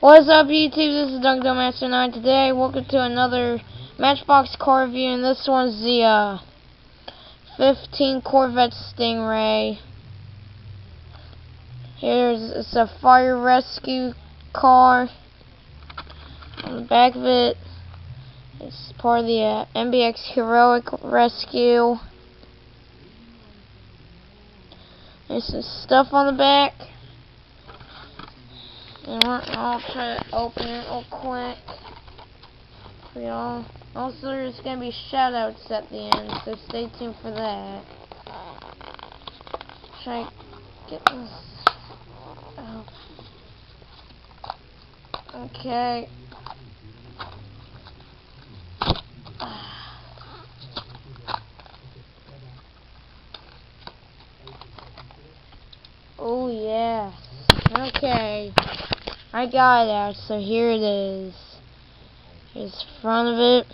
What's up, YouTube? This is DunkDumbMaster9. Today, welcome to another Matchbox car review, and this one's the 15 Corvette Stingray. It's a fire rescue car. On the back of it, it's part of the MBX Heroic Rescue. There's some stuff on the back. And I'll try to open it real quick for y'all. Also, there's going to be shoutouts at the end, so stay tuned for that. Try to get this out. Okay. Oh, yes. Okay. I got it out, so here it is. Here's the front of it.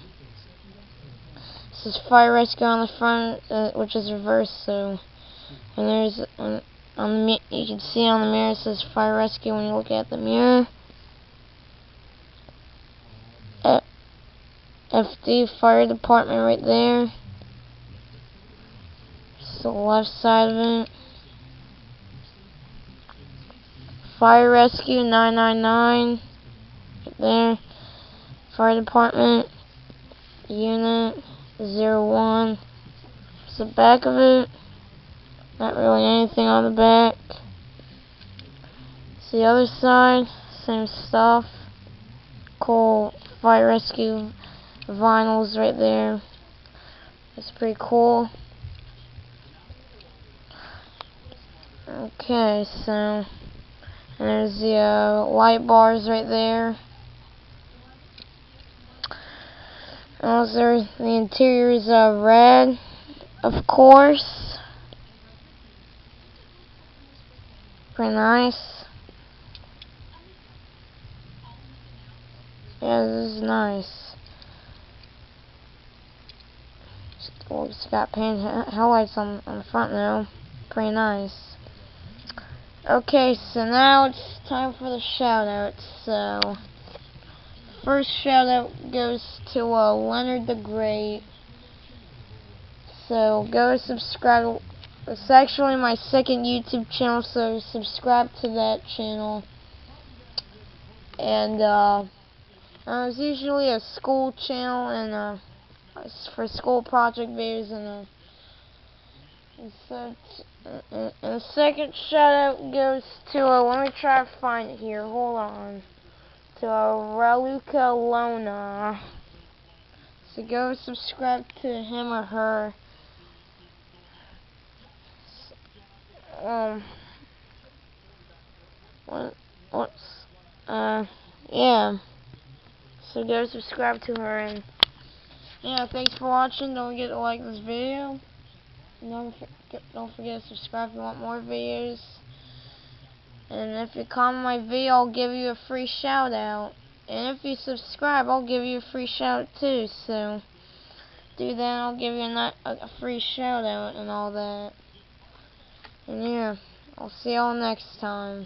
This is fire rescue on the front, which is reversed, so and there's on the you can see on the mirror it says fire rescue when you look at the mirror. FD fire department right there. Just the left side of it. Fire rescue 999 right there. Fire department unit 01. It's the back of it. Not really anything on the back. It's the other side, same stuff. Cool fire rescue vinyls right there. That's pretty cool. Okay, so there's the light bars right there. Also, the interior is red, of course. Pretty nice. Yeah, this is nice. It's got painted headlights on the front now. Pretty nice. Okay, so now it's time for the shoutouts. So, first shoutout goes to Leonard the Great. So, go subscribe. It's actually my second YouTube channel, so subscribe to that channel. And it's usually a school channel and for school project videos and the second shout out goes to let me try to find it here. Hold on. To Raluca Lona. So go subscribe to him or her. Yeah. So go subscribe to her, and yeah, thanks for watching. Don't forget to like this video. Don't forget to subscribe if you want more videos. And if you comment my video, I'll give you a free shout out. And if you subscribe, I'll give you a free shout out too. So do that, I'll give you a free shout out and all that. And yeah, I'll see y'all next time.